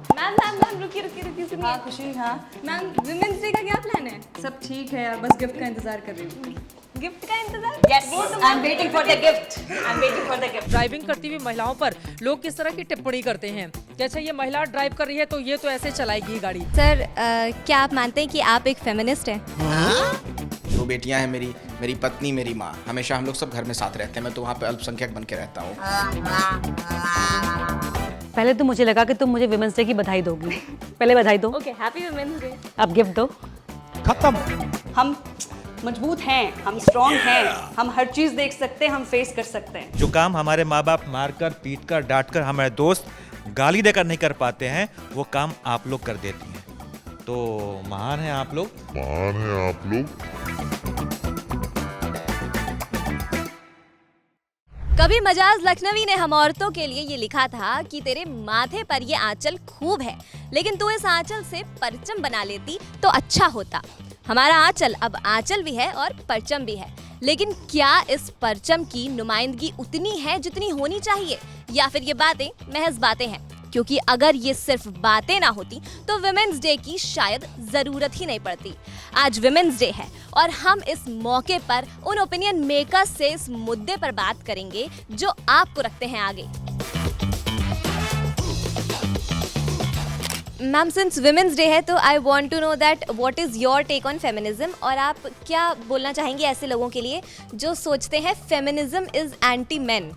Ma'am ma'am ma'am रुकिए रुकिए रुकिए सुनिए। हाँ खुशी, हाँ मैम विमेंस डे का क्या प्लान है? सब ठीक है यार, बस गिफ्ट का इंतजार कर रही हूँ। गिफ्ट का इंतजार? Yes, I'm waiting for the gift. I'm waiting for the gift. Driving करती हुई महिलाओं पर लोग किस तरह की टिप्पणी करते हैं कि अच्छा ये महिला ड्राइव कर रही है तो ये तो ऐसे चलाएगी ही गाड़ी। सर क्या आप मानते हैं कि आप एक फेमिनिस्ट हैं? दो बेटियां हैं मेरी, मेरी पत्नी, मेरी माँ। हमेशा हम लोग सब घर में साथ रहते हैं। मैं तो वहाँ पे अल्पसंख्यक बन के रहता हूँ। पहले तो मुझे लगा कि तुम मुझे विमेंस डे की बधाई दोगी। पहले बधाई दो, ओके हैप्पी विमेंस डे। अब गिफ्ट दो। हम मजबूत हैं, हम स्ट्रॉन्ग हैं, हम हर चीज देख सकते हैं, हम फेस कर सकते हैं। जो काम हमारे माँ बाप मारकर, पीटकर, डांटकर, हमारे दोस्त गाली देकर नहीं कर पाते हैं, वो काम आप लोग कर देती हैं। तो महान हैं आप लोग। कभी मजाज लखनवी ने हम औरतों के लिए ये लिखा था कि तेरे माथे पर ये आंचल खूब है, लेकिन तू इस आंचल से परचम बना लेती तो अच्छा होता। हमारा आंचल अब आंचल भी है और परचम भी है, लेकिन क्या इस परचम की नुमाइंदगी उतनी है जितनी होनी चाहिए, या फिर ये बातें महज बातें हैं? क्योंकि अगर ये सिर्फ बातें ना होती तो विमेंस डे की शायद जरूरत ही नहीं पड़ती। आज विमेंस डे है और हम इस मौके पर उन ओपिनियन मेकर्स से इस मुद्दे पर बात करेंगे जो आपको रखते हैं आगे। मैम सिंस विमेंस डे है तो I want to know that what is your take on feminism, और आप क्या बोलना चाहेंगे ऐसे लोगों के लिए जो सोचते हैं फेमिनिज्म इज एंटी मेन?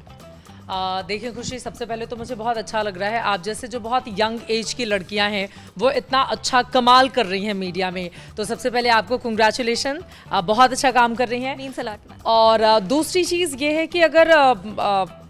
देखिए खुशी, सबसे पहले तो मुझे बहुत अच्छा लग रहा है आप जैसे जो बहुत यंग एज की लड़कियां हैं वो इतना अच्छा कमाल कर रही हैं मीडिया में। तो सबसे पहले आपको कंग्रेचुलेशन, आप बहुत अच्छा काम कर रही हैं। Means a lot. और दूसरी चीज़ ये है कि अगर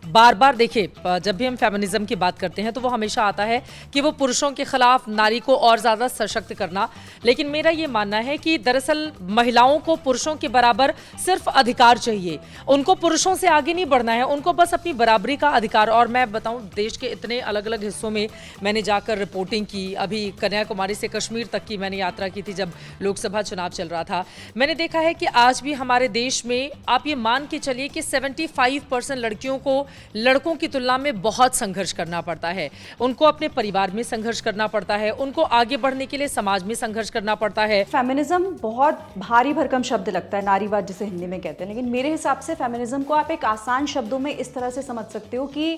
बार बार देखिए जब भी हम फेमिनिज्म की बात करते हैं तो वो हमेशा आता है कि वो पुरुषों के खिलाफ नारी को और ज़्यादा सशक्त करना, लेकिन मेरा ये मानना है कि दरअसल महिलाओं को पुरुषों के बराबर सिर्फ अधिकार चाहिए, उनको पुरुषों से आगे नहीं बढ़ना है, उनको बस अपनी बराबरी का अधिकार। और मैं बताऊं देश के इतने अलग अलग हिस्सों में मैंने जाकर रिपोर्टिंग की, अभी कन्याकुमारी से कश्मीर तक की मैंने यात्रा की थी जब लोकसभा चुनाव चल रहा था। मैंने देखा है कि आज भी हमारे देश में आप ये मान के चलिए कि 75% लड़कियों को लड़कों की तुलना में बहुत संघर्ष करना पड़ता है। उनको अपने परिवार में संघर्ष करना पड़ता है, उनको आगे बढ़ने के लिए समाज में संघर्ष करना पड़ता है। फेमिनिज्म बहुत भारी भरकम शब्द लगता है, नारीवाद जिसे हिंदी में कहते हैं, लेकिन मेरे हिसाब से फेमिनिज्म को आप एक आसान शब्दों में इस तरह से समझ सकते हो कि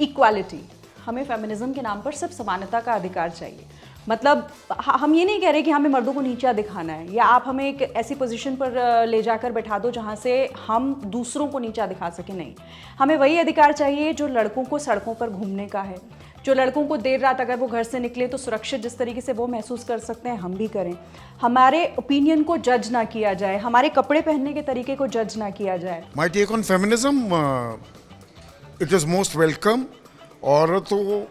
इक्वालिटी। हमें फेमिनिज्म के नाम पर सिर्फ समानता का अधिकार चाहिए। मतलब हम ये नहीं कह रहे कि हमें मर्दों को नीचा दिखाना है, या आप हमें एक ऐसी पोजीशन पर ले जाकर बैठा दो जहाँ से हम दूसरों को नीचा दिखा सकें। नहीं, हमें वही अधिकार चाहिए जो लड़कों को सड़कों पर घूमने का है, जो लड़कों को देर रात अगर वो घर से निकले तो सुरक्षित जिस तरीके से वो महसूस कर सकते हैं हम भी करें। हमारे ओपिनियन को जज ना किया जाए, हमारे कपड़े पहनने के तरीके को जज ना किया जाए। My take on feminism, it is most welcome. औरतों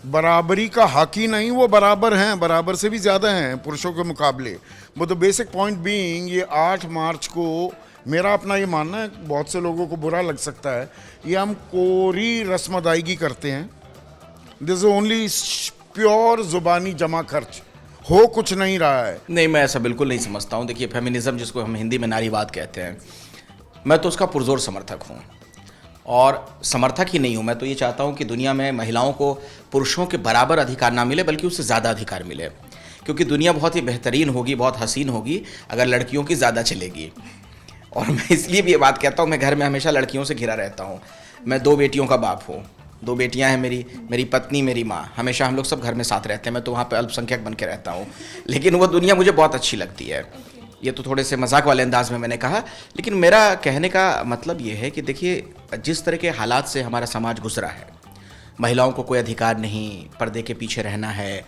बराबरी का हक ही नहीं, वो बराबर हैं, बराबर से भी ज़्यादा हैं पुरुषों के मुकाबले। वो द बेसिक पॉइंट बीइंग, ये 8 मार्च को मेरा अपना ये मानना है, बहुत से लोगों को बुरा लग सकता है, ये हम कोरी रस्म अदायगी करते हैं। दिस इज ओनली प्योर जुबानी जमा खर्च, हो कुछ नहीं रहा है। नहीं, मैं ऐसा बिल्कुल नहीं समझता हूँ। देखिए, फेमिनिज्म जिसको हम हिंदी में नारीवाद कहते हैं, मैं तो उसका पुरजोर समर्थक हूँ। और समर्थक ही नहीं हूँ, मैं तो ये चाहता हूँ कि दुनिया में महिलाओं को पुरुषों के बराबर अधिकार ना मिले बल्कि उससे ज़्यादा अधिकार मिले, क्योंकि दुनिया बहुत ही बेहतरीन होगी, बहुत हसीन होगी अगर लड़कियों की ज़्यादा चलेगी। और मैं इसलिए भी ये बात कहता हूँ, मैं घर में हमेशा लड़कियों से घिरा रहता हूँ। मैं 2 बेटियों का बाप हूँ, 2 बेटियां हैं मेरी, मेरी पत्नी, मेरी माँ। हमेशा हम लोग सब घर में साथ रहते हैं। मैं तो वहाँ पे अल्पसंख्यक बन के रहता हूँ, लेकिन वो दुनिया मुझे बहुत अच्छी लगती है। ये तो थोड़े से मजाक वाले अंदाज में मैंने कहा, लेकिन मेरा कहने का मतलब ये है कि देखिए, जिस तरह के हालात से हमारा समाज गुजरा है, महिलाओं को कोई अधिकार नहीं, पर्दे के पीछे रहना है,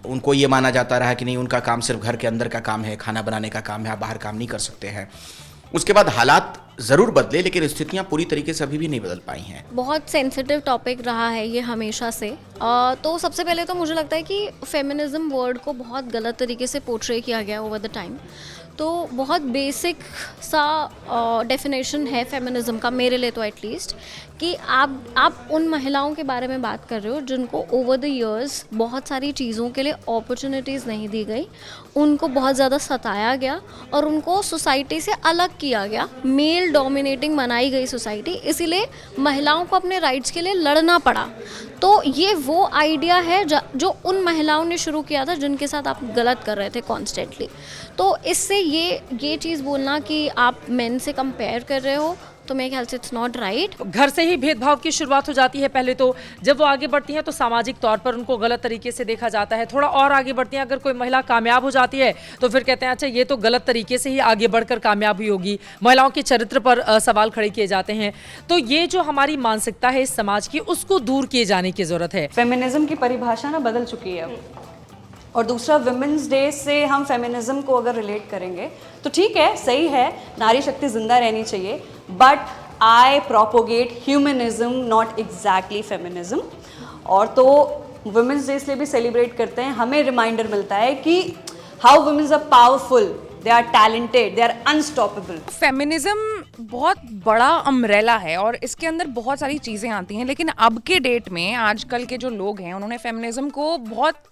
उनको ये माना जाता रहा कि नहीं, उनका काम सिर्फ घर के अंदर का काम है, खाना बनाने का काम है, आप बाहर काम नहीं कर सकते हैं। उसके बाद हालात ज़रूर बदले, लेकिन स्थितियाँ पूरी तरीके से अभी भी नहीं बदल पाई हैं। बहुत सेंसिटिव टॉपिक रहा है ये हमेशा से। तो सबसे पहले तो मुझे लगता है कि फेमिनिज्म वर्ड को बहुत गलत तरीके से पोर्ट्रे किया गया ओवर द टाइम। तो बहुत बेसिक सा डेफिनेशन है फेमिनिज्म का, मेरे लिए तो एटलीस्ट, कि आप उन महिलाओं के बारे में बात कर रहे हो जिनको ओवर द इयर्स बहुत सारी चीज़ों के लिए अपॉर्चुनिटीज़ नहीं दी गई, उनको बहुत ज़्यादा सताया गया और उनको सोसाइटी से अलग किया गया, मेल डोमिनेटिंग बनाई गई सोसाइटी, इसीलिए महिलाओं को अपने राइट्स के लिए लड़ना पड़ा। तो ये वो आइडिया है जो उन महिलाओं ने शुरू किया था जिनके साथ आप गलत कर रहे थे कॉन्स्टेंटली। तो इससे ये चीज़ बोलना कि आप मेन से कंपेयर कर रहे हो, तो मेरे ख्याल से इट्स नॉट राइट। घर से ही भेदभाव की शुरुआत हो जाती है पहले तो। जब वो आगे बढ़ती हैं तो सामाजिक तौर पर उनको गलत तरीके से देखा जाता है। थोड़ा और आगे बढ़ती हैं, अगर कोई महिला कामयाब हो जाती है तो फिर कहते हैं अच्छा ये तो गलत तरीके से ही आगे बढ़कर कामयाब हुई होगी, महिलाओं के चरित्र पर सवाल खड़े किए जाते हैं। तो ये जो हमारी मानसिकता है इस समाज की, उसको दूर किए जाने की जरूरत है। फेमिनिज्म की परिभाषा ना बदल चुकी है अब। और दूसरा, विमेंस डे से हम फेमिनिज्म को अगर रिलेट करेंगे तो ठीक है, सही है, नारी शक्ति जिंदा रहनी चाहिए, but I propagate humanism, not exactly feminism. और तो वुमेंस डे इसलिए भी सेलिब्रेट करते हैं, हमें रिमाइंडर मिलता है कि how women's are powerful, they are talented, they are unstoppable. Feminism बहुत बड़ा अम्ब्रेला है और इसके अंदर बहुत सारी चीज़ें आती हैं, लेकिन अब के डेट में आजकल के जो लोग हैं उन्होंने फेमिनिज्म को बहुत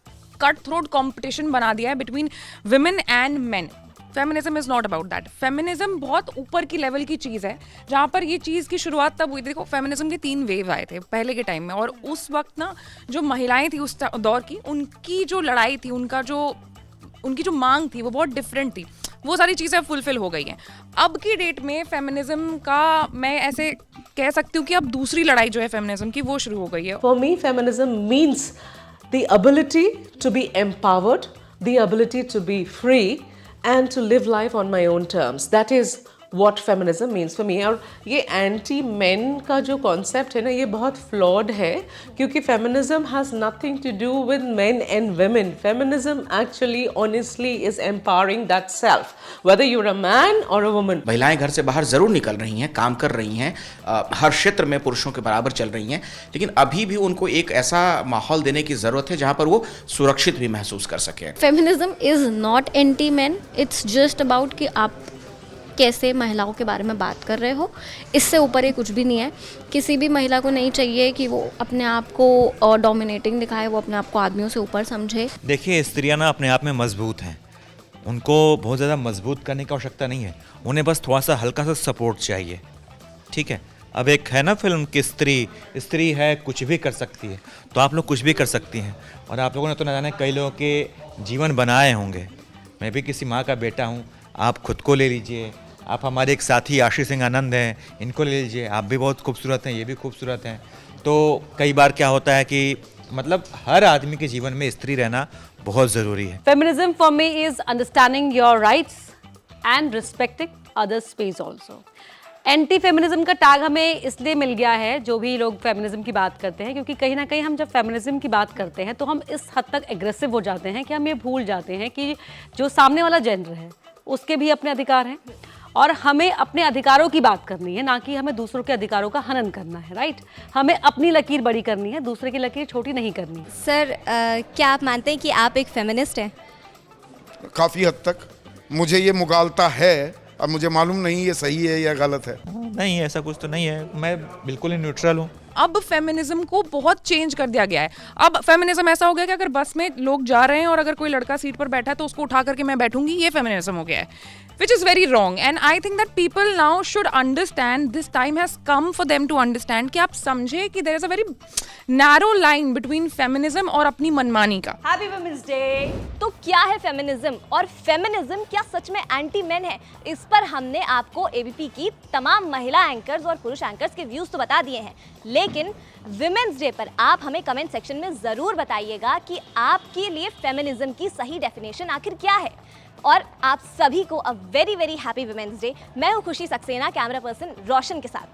कट थ्रोट कॉम्पिटिशन बना दिया है between women and main. Feminism is not about that. Feminism बहुत ऊपर की लेवल की चीज़ है, जहाँ पर ये चीज़ की शुरुआत तब हुई थी। देखो, फेमिनिज्म के 3 वेव आए थे पहले के टाइम में, और उस वक्त ना जो महिलाएं थी उस दौर की, उनकी जो लड़ाई थी, उनकी जो मांग थी वो बहुत डिफरेंट थी। वो सारी चीज़ें फुलफिल हो गई हैं। अब की डेट में फेमिनिज्म का मैं ऐसे कह सकती हूँ कि अब दूसरी लड़ाई जो है फेमिनिज्म की वो शुरू हो गई है। For me, feminism means the ability to be empowered, the ability to be free, and to live life on my own terms. That is what feminism means for me. और ये एंटी मेन का जो concept है ना, ये बहुत flawed है, क्योंकि feminism has nothing to do with men and women. Feminism actually honestly is empowering that self, whether you are a man और अ वुमन. महिलाएं घर से बाहर जरूर निकल रही हैं, काम कर रही हैं, हर क्षेत्र में पुरुषों के बराबर चल रही हैं, लेकिन अभी भी उनको एक ऐसा माहौल देने की ज़रूरत है जहाँ पर वो सुरक्षित भी महसूस कर सकें. Feminism is not anti man, it's just about कि आप कैसे महिलाओं के बारे में बात कर रहे हो, इससे ऊपर ये कुछ भी नहीं है. किसी भी महिला को नहीं चाहिए कि वो अपने आप को डोमिनेटिंग दिखाए, वो अपने आप को आदमियों से ऊपर समझे. देखिए, स्त्रियां ना अपने आप में मजबूत हैं, उनको बहुत ज़्यादा मजबूत करने की आवश्यकता नहीं है, उन्हें बस थोड़ा सा हल्का सा सपोर्ट चाहिए. ठीक है, अब एक है ना फिल्म कि स्त्री है कुछ भी कर सकती है, तो आप लोग कुछ भी कर सकती हैं. और आप लोगों ने तो न जाने कई लोगों के जीवन बनाए होंगे. मैं भी किसी माँ का बेटा हूँ. आप खुद को ले लीजिए, आप हमारे एक साथी आशीष सिंह आनंद हैं, इनको ले लीजिए, आप भी बहुत खूबसूरत हैं, ये भी खूबसूरत हैं. तो कई बार क्या होता है कि मतलब हर आदमी के जीवन में स्त्री रहना बहुत ज़रूरी है. Feminism for me is understanding your rights and respecting others' space also. Anti feminism का टैग हमें इसलिए मिल गया है, जो भी लोग फेमिनिज्म की बात करते हैं, क्योंकि कहीं ना कहीं हम जब फेमिनिज्म की बात करते हैं तो हम इस हद तक एग्रेसिव हो जाते हैं कि हम ये भूल जाते हैं कि जो सामने वाला जेंडर है उसके भी अपने अधिकार हैं, और हमें अपने अधिकारों की बात करनी है, ना कि हमें दूसरों के अधिकारों का हनन करना है. राइट, हमें अपनी लकीर बड़ी करनी है, दूसरे की लकीर छोटी नहीं करनी. सर, क्या आप मानते हैं कि आप एक फेमिनिस्ट हैं? काफ़ी हद तक मुझे ये मुगालता है, अब मुझे मालूम नहीं ये सही है या गलत है. नहीं, ऐसा कुछ तो नहीं है, मैं बिल्कुल ही न्यूट्रल हूँ. अब फेमिनिज्म को बहुत चेंज कर दिया गया है. अब फेमिनिज्म ऐसा हो गया कि अगर बस में लोग जा रहे हैं और अगर कोई लड़का सीट पर बैठा है तो उसको उठा करके मैं बैठूंगी, ये फेमिनिज्म हो गया है, which is very wrong. And I think that people now should understand, this time has come for them to understand कि आप समझे कि there is a very narrow line between feminism और अपनी मनमानी का. Happy women's day. तो क्या है फेमिनिज्म, और फेमिनिज्म क्या सच में एंटी मेन है? इस पर हमने आपको एबीपी की तमाम महिला एंकर्स और पुरुष एंकर्स के व्यूज तो बता दिए हैं, लेकिन विमेंस डे पर आप हमें कमेंट सेक्शन में ज़रूर बताइएगा कि आपके लिए फेमिनिज्म की सही डेफिनेशन आखिर क्या है. और आप सभी को a very very happy women's day. मैं हूँ खुशी सक्सेना, कैमरा पर्सन रोशन के साथ.